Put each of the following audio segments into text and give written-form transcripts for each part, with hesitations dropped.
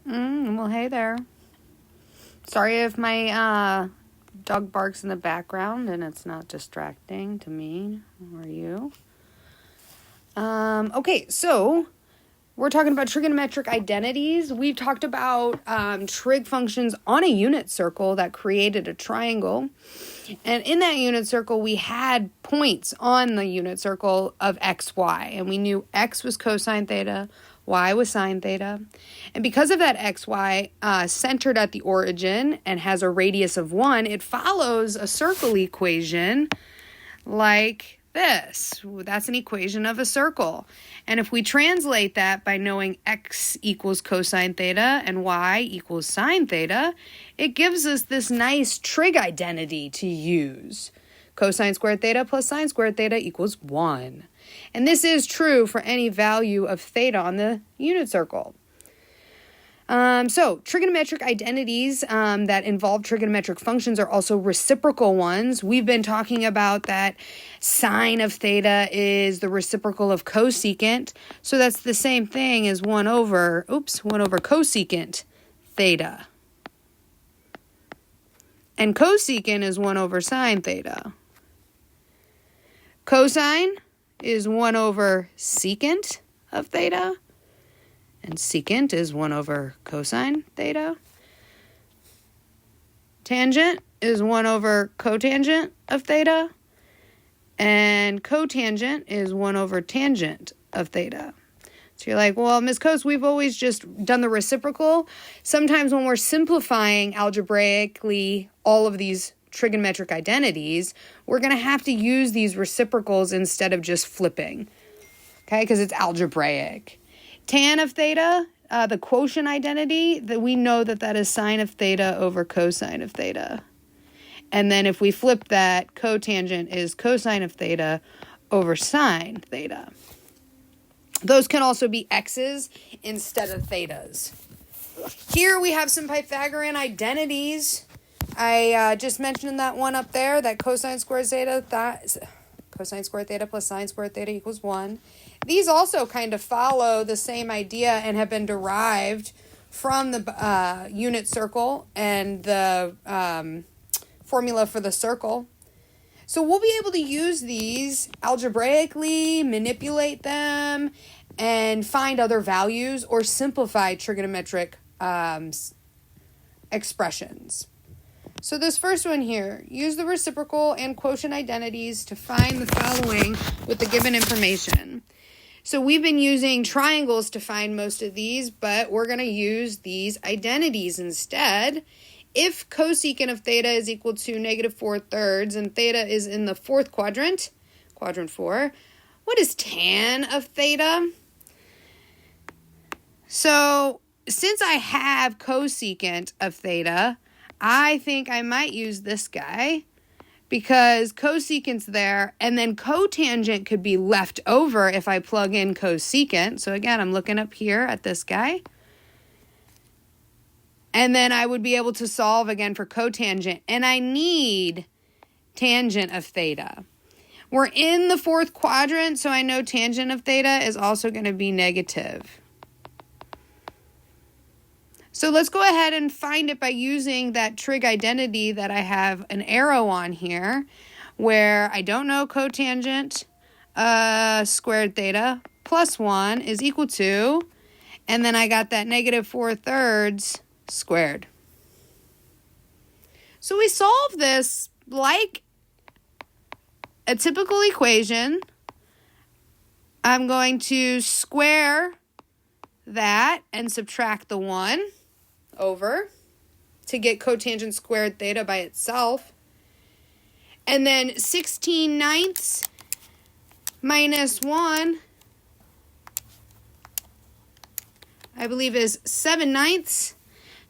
Well, hey there. Sorry if my dog barks in the background and it's not distracting to me or you. Okay, so we're talking about trigonometric identities. We've talked about trig functions on a unit circle that created a triangle. And in that unit circle, we had points on the unit circle of x, y. And we knew x was cosine theta, y was sine theta. And because of that xy centered at the origin and has a radius of 1, it follows a circle equation like this. That's an equation of a circle. And if we translate that by knowing x equals cosine theta and y equals sine theta, it gives us this nice trig identity to use. Cosine squared theta plus sine squared theta equals 1. And this is true for any value of theta on the unit circle. So trigonometric identities that involve trigonometric functions are also reciprocal ones. We've been talking about that sine of theta is the reciprocal of cosecant. So that's the same thing as 1 over cosecant theta. And cosecant is 1 over sine theta. Cosine is 1 over secant of theta. And secant is 1 over cosine theta. Tangent is 1 over cotangent of theta. And cotangent is 1 over tangent of theta. So you're like, well, Ms. Coates, we've always just done the reciprocal. Sometimes when we're simplifying algebraically all of these trigonometric identities, we're going to have to use these reciprocals instead of just flipping, okay, because it's algebraic. Tan of theta, the quotient identity, that we know that is sine of theta over cosine of theta. And then if we flip that, cotangent is cosine of theta over sine theta. Those can also be x's instead of thetas. Here we have some Pythagorean identities. I just mentioned that one up there, that cosine squared theta plus sine squared theta equals 1. These also kind of follow the same idea and have been derived from the unit circle and the formula for the circle. So we'll be able to use these algebraically, manipulate them, and find other values or simplify trigonometric expressions. So this first one here, use the reciprocal and quotient identities to find the following with the given information. So we've been using triangles to find most of these, but we're going to use these identities instead. If cosecant of theta is equal to negative 4/3 and theta is in the fourth quadrant, quadrant 4, what is tan of theta? So since I have cosecant of theta, I think I might use this guy because cosecant's there, and then cotangent could be left over if I plug in cosecant. So again, I'm looking up here at this guy. And then I would be able to solve again for cotangent. And I need tangent of theta. We're in the fourth quadrant, so I know tangent of theta is also going to be negative. So let's go ahead and find it by using that trig identity that I have an arrow on here, where I don't know cotangent squared theta plus 1 is equal to, and then I got that negative 4/3 squared. So we solve this like a typical equation. I'm going to square that and subtract the 1 over to get cotangent squared theta by itself. And then 16/9 minus 1, I believe, is 7/9.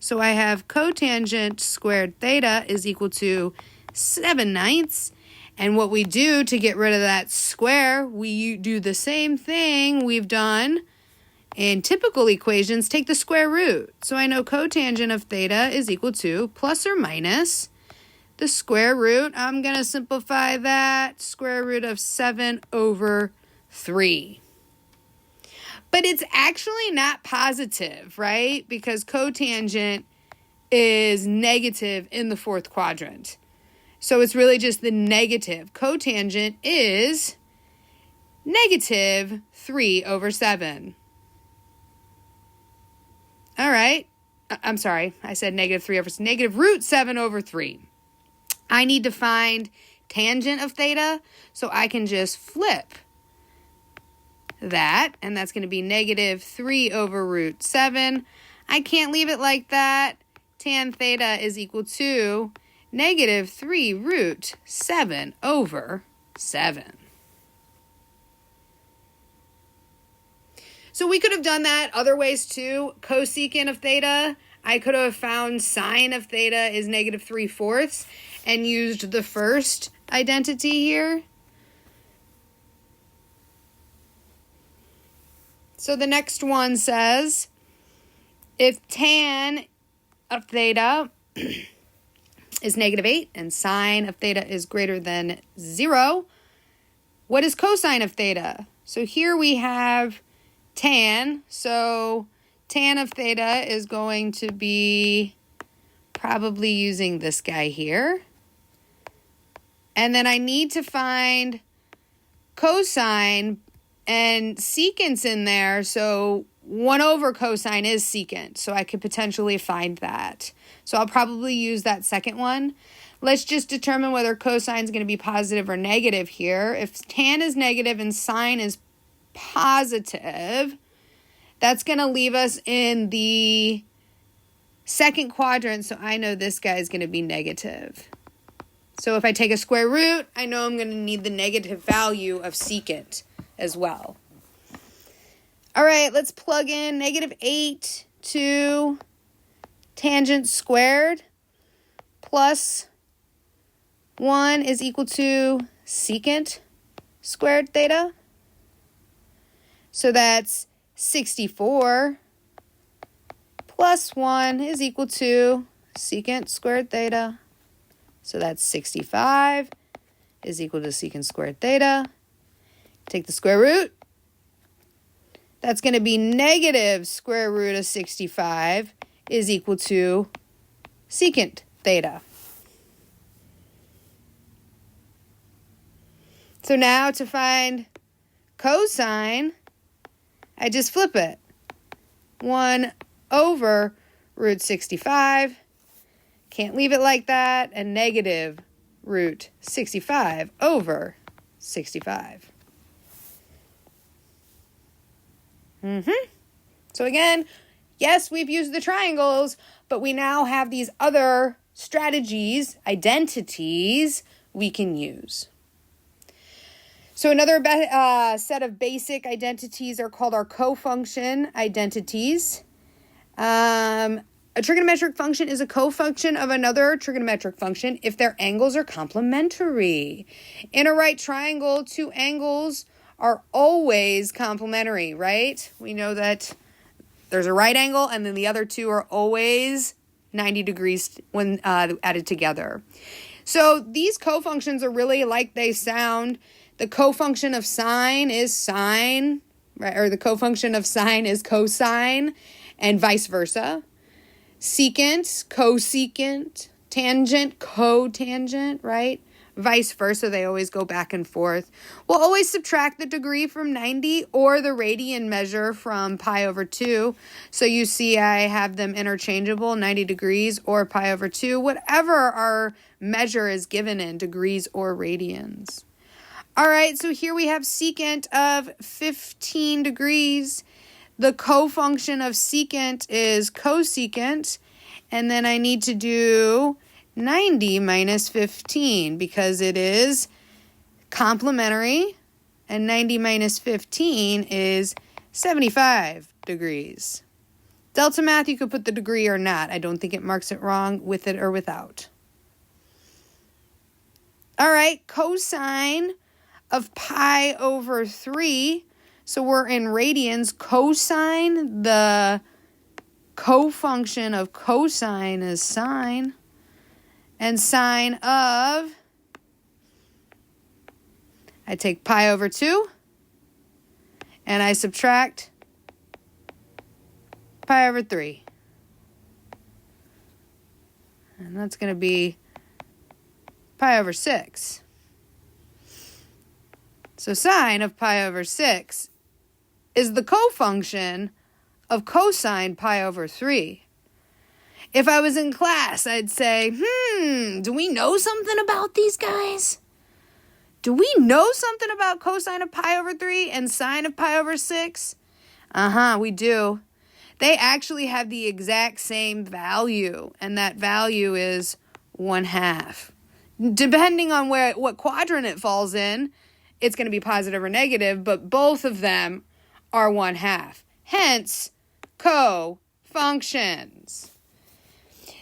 So I have cotangent squared theta is equal to 7/9. And what we do to get rid of that square, we do the same thing we've done in typical equations, take the square root. So I know cotangent of theta is equal to plus or minus the square root. I'm going to simplify that, square root of 7/3. But it's actually not positive, right? Because cotangent is negative in the fourth quadrant. So it's really just the negative. Cotangent is negative 3 over 7. All right. I'm sorry. I said negative 3 over negative root 7 over 3. I need to find tangent of theta, so I can just flip that, and that's going to be negative 3 over root 7. I can't leave it like that. Tan theta is equal to negative 3 root 7 over 7. So we could have done that other ways too. Cosecant of theta, I could have found sine of theta is negative 3/4 and used the first identity here. So the next one says, if tan of theta is negative 8 and sine of theta is greater than 0, what is cosine of theta? So here we have tan, so tan of theta is going to be probably using this guy here. And then I need to find cosine, and secant's in there, so 1 over cosine is secant, so I could potentially find that. So I'll probably use that second one. Let's just determine whether cosine is going to be positive or negative here. If tan is negative and sine is positive, that's going to leave us in the second quadrant, so I know this guy is going to be negative. So if I take a square root, I know I'm going to need the negative value of secant as well. All right, let's plug in negative 8 to tangent squared plus 1 is equal to secant squared theta. So that's 64 plus 1 is equal to secant squared theta. So that's 65 is equal to secant squared theta. Take the square root. That's going to be negative square root of 65 is equal to secant theta. So now to find cosine, I just flip it. 1 over root 65. Can't leave it like that. And negative root 65 over 65. So again, yes, we've used the triangles, but we now have these other strategies, identities we can use. So another set of basic identities are called our cofunction identities. A trigonometric function is a cofunction of another trigonometric function if their angles are complementary. In a right triangle, two angles are always complementary, right? We know that there's a right angle and then the other two are always 90 degrees when added together. So these cofunctions are really like they sound. The cofunction of sine is sine, right? Or the cofunction of sine is cosine, and vice versa. Secant, cosecant, tangent, cotangent, right? Vice versa, they always go back and forth. We'll always subtract the degree from 90 or the radian measure from pi over 2. So you see I have them interchangeable, 90 degrees or pi over 2, whatever our measure is given in, degrees or radians. All right, so here we have secant of 15 degrees. The cofunction of secant is cosecant, and then I need to do 90 minus 15 because it is complementary, and 90 minus 15 is 75 degrees. Delta math, you could put the degree or not. I don't think it marks it wrong with it or without. All right, cosine of pi over 3. So we're in radians. Cosine, the cofunction of cosine is sine. And sine of, I take pi over 2, and I subtract pi over 3. And that's going to be pi over 6. So sine of pi over 6 is the cofunction of cosine pi over 3. If I was in class, I'd say, do we know something about these guys? Do we know something about cosine of pi over 3 and sine of pi over 6? We do. They actually have the exact same value, and that value is 1/2. Depending on what quadrant it falls in, it's going to be positive or negative, but both of them are 1/2. Hence, cofunctions.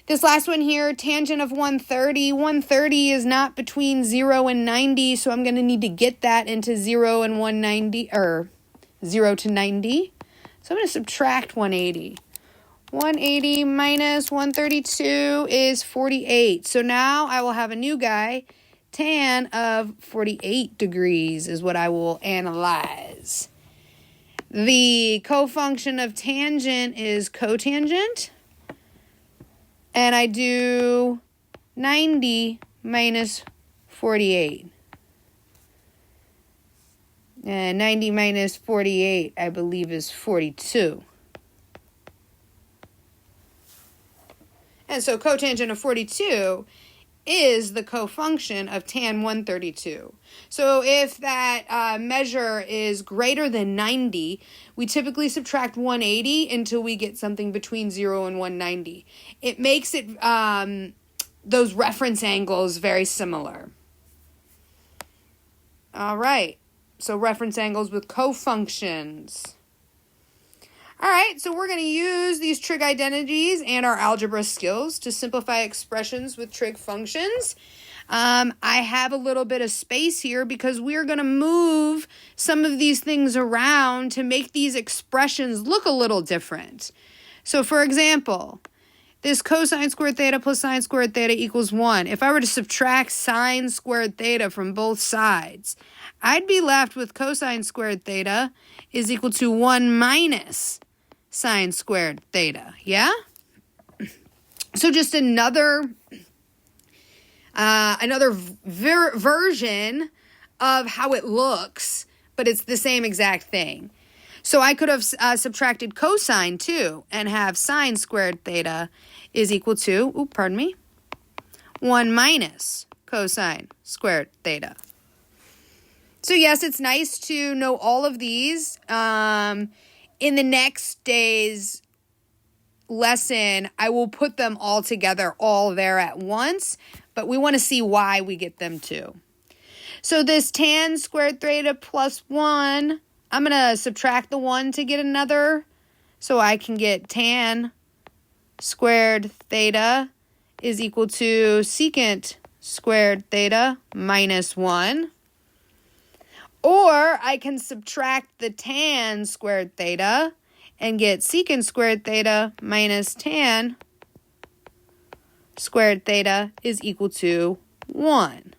This last one here, tangent of 130. 130 is not between 0 and 90, so I'm going to need to get that into 0 and 190, or 0 to 90. So I'm going to subtract 180. 180 minus 132 is 48. So now I will have a new guy. Tan of 48 degrees is what I will analyze. The cofunction of tangent is cotangent. And I do 90 minus 48. And 90 minus 48, I believe, is 42. And so cotangent of 42 is the cofunction of tan 132. So if that measure is greater than 90, we typically subtract 180 until we get something between 0 and 190. It makes it those reference angles very similar. All right, so reference angles with cofunctions. All right, so we're going to use these trig identities and our algebra skills to simplify expressions with trig functions. I have a little bit of space here because we're going to move some of these things around to make these expressions look a little different. So, for example, this cosine squared theta plus sine squared theta equals 1. If I were to subtract sine squared theta from both sides, I'd be left with cosine squared theta is equal to 1 minus sine squared theta, yeah? So just another version of how it looks, but it's the same exact thing. So I could have subtracted cosine too and have sine squared theta is equal to, 1 minus cosine squared theta. So yes, it's nice to know all of these. In the next day's lesson, I will put them all together, all there at once, but we want to see why we get them too. So this tan squared theta plus 1, I'm going to subtract the 1 to get another, so I can get tan squared theta is equal to secant squared theta minus 1. Or I can subtract the tan squared theta and get secant squared theta minus tan squared theta is equal to 1.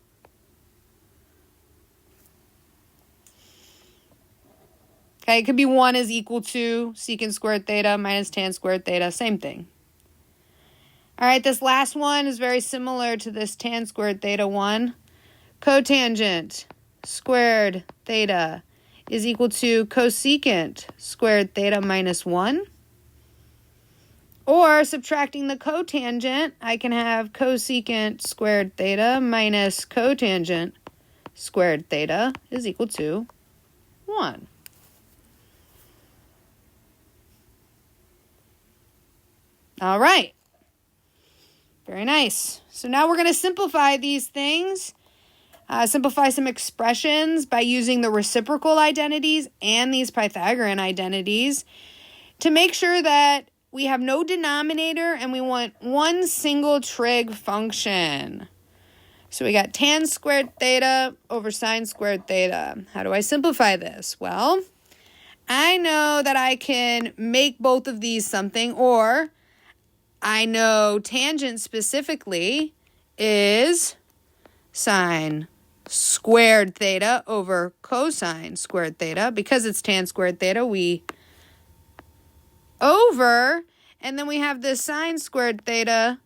Okay, it could be 1 is equal to secant squared theta minus tan squared theta, same thing. All right, this last one is very similar to this tan squared theta one. Cotangent squared theta is equal to cosecant squared theta minus 1. Or subtracting the cotangent, I can have cosecant squared theta minus cotangent squared theta is equal to 1. All right. Very nice. So now we're going to simplify these things. Simplify some expressions by using the reciprocal identities and these Pythagorean identities to make sure that we have no denominator and we want one single trig function. So we got tan squared theta over sine squared theta. How do I simplify this? Well, I know that I can make both of these something, or I know tangent specifically is sine squared theta over cosine squared theta. Because it's tan squared theta, we over, and then we have this sine squared theta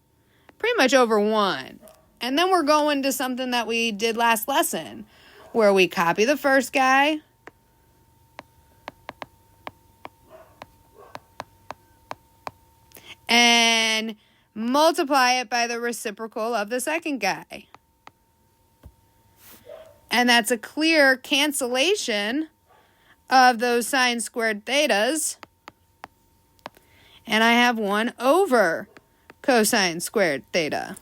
pretty much over 1. And then we're going to something that we did last lesson, where we copy the first guy, and multiply it by the reciprocal of the second guy. And that's a clear cancellation of those sine squared thetas. And I have 1 over cosine squared theta.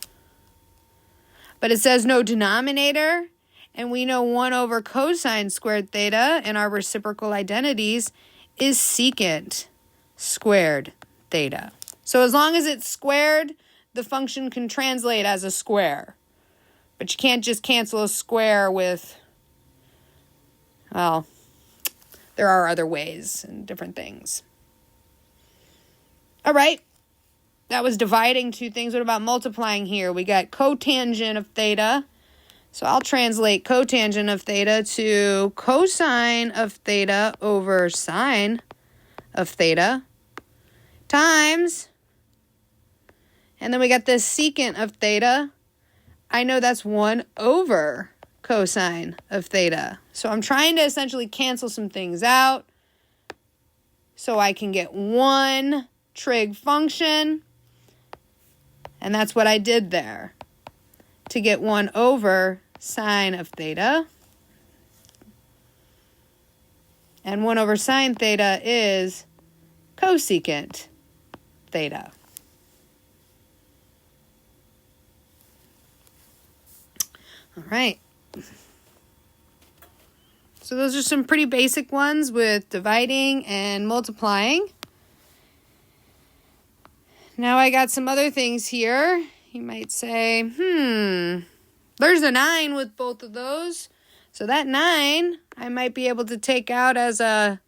But it says no denominator, and we know 1 over cosine squared theta in our reciprocal identities is secant squared theta. So as long as it's squared, the function can translate as a square. But you can't just cancel a square with, well, there are other ways and different things. All right. That was dividing two things. What about multiplying here? We got cotangent of theta. So I'll translate cotangent of theta to cosine of theta over sine of theta times, and then we got this secant of theta. I know that's 1 over cosine of theta. So I'm trying to essentially cancel some things out so I can get one trig function. And that's what I did there to get 1 over sine of theta. And 1 over sine theta is cosecant theta. All right. So those are some pretty basic ones with dividing and multiplying. Now I got some other things here. You might say, there's a 9 with both of those. So that 9, I might be able to take out as a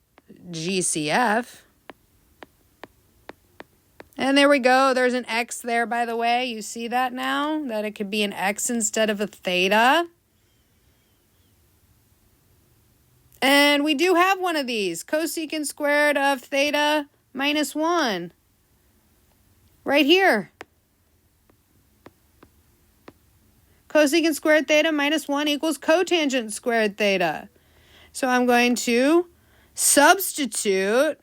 GCF. And there we go. There's an X there, by the way. You see that now? That it could be an X instead of a theta. And we do have one of these. Cosecant squared of theta minus 1. Right here. Cosecant squared theta minus 1 equals cotangent squared theta. So I'm going to substitute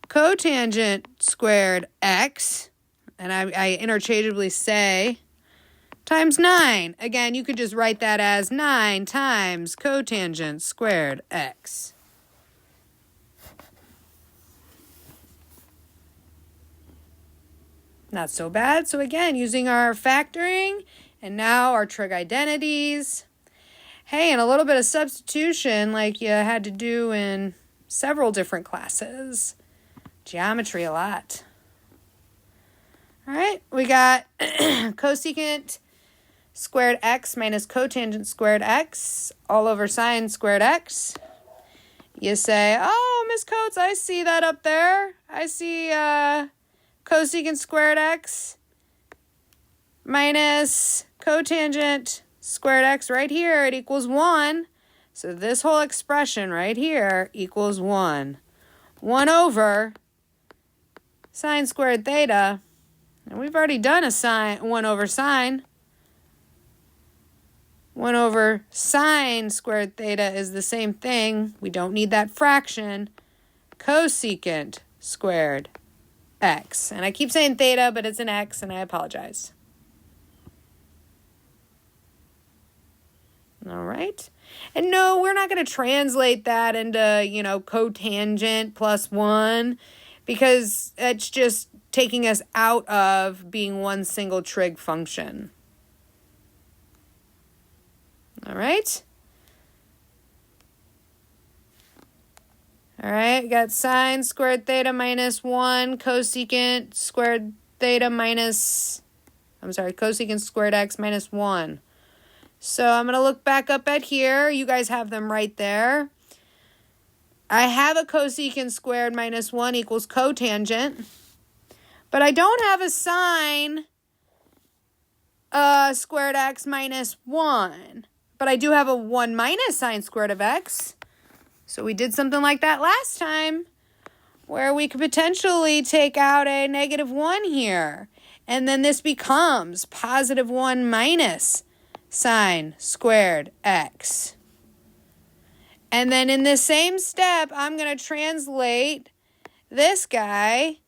cotangent squared x, and I interchangeably say, times 9. Again, you could just write that as 9 times cotangent squared x. Not so bad. So again, using our factoring and now our trig identities. Hey, and a little bit of substitution like you had to do in several different classes. Geometry a lot. All right, we got cosecant squared x minus cotangent squared x all over sine squared x. You say, oh, Miss Coates, I see that up there. I see cosecant squared x minus cotangent squared x right here. It equals 1. So this whole expression right here equals 1. 1 over sine squared theta. And we've already done a sine, 1 over sine. 1 over sine squared theta is the same thing. We don't need that fraction. Cosecant squared x. And I keep saying theta, but it's an x, and I apologize. All right. And no, we're not going to translate that into, cotangent plus 1, because it's just taking us out of being one single trig function. All right. All right, got sine squared theta minus 1, cosecant squared theta cosecant squared x minus 1. So I'm going to look back up at here. You guys have them right there. I have a cosecant squared minus 1 equals cotangent. But I don't have a sine squared x minus 1. But I do have a 1 minus sine squared of x. So we did something like that last time. where we could potentially take out a -1 here. And then this becomes +1 minus sine squared x. And then in this same step, I'm going to translate this guy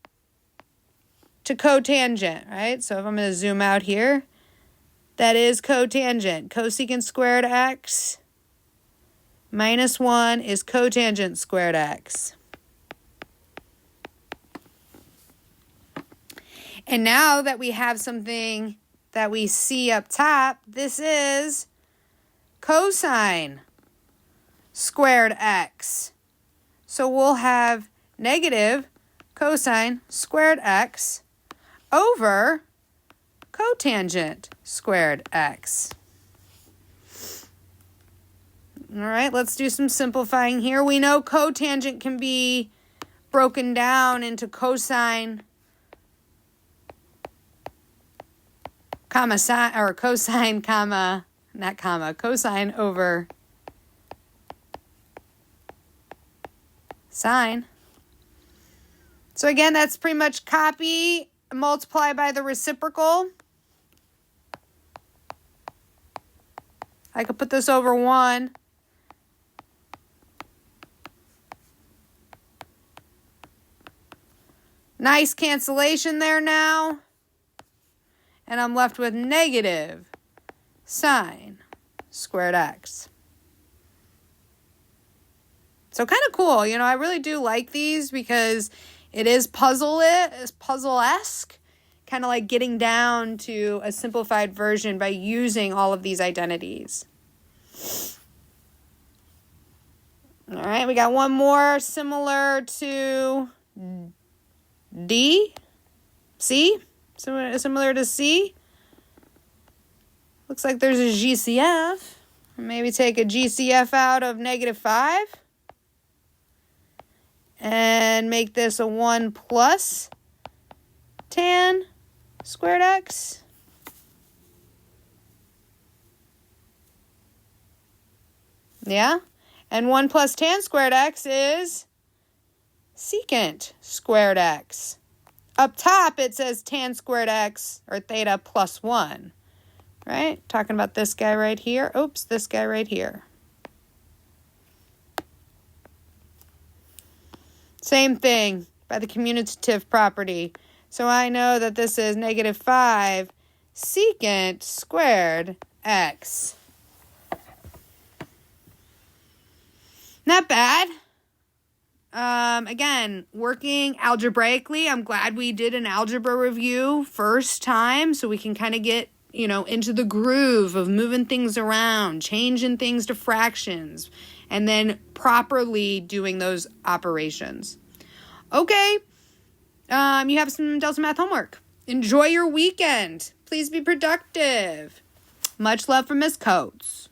to cotangent, right? So if I'm going to zoom out here, that is cotangent. Cosecant squared x minus 1 is cotangent squared x. And now that we have something that we see up top, this is cosine squared x. So we'll have negative cosine squared x over cotangent squared x. All right, let's do some simplifying here. We know cotangent can be broken down into cosine comma sine, or cosine comma, not comma, cosine over sine. So again, that's pretty much copy, multiply by the reciprocal. I could put this over 1. Nice cancellation there now. And I'm left with negative sine squared x. So kind of cool. You know, I really do like these because it is puzzle-esque, kind of like getting down to a simplified version by using all of these identities. All right, we got one more similar to C, similar to C. Looks like there's a GCF. Maybe take a GCF out of -5 and make this a 1 plus tan squared x. Yeah, and 1 plus tan squared x is secant squared x. Up top, it says tan squared x, or theta plus 1, right? Talking about this guy right here. Oops, this guy right here. Same thing by the commutative property. So I know that this is -5 secant squared x. Not bad. Again, working algebraically, I'm glad we did an algebra review first time so we can kind of get, you know, into the groove of moving things around, changing things to fractions, and then properly doing those operations. Okay, you have some Delta Math homework. Enjoy your weekend. Please be productive. Much love from Miss Coates.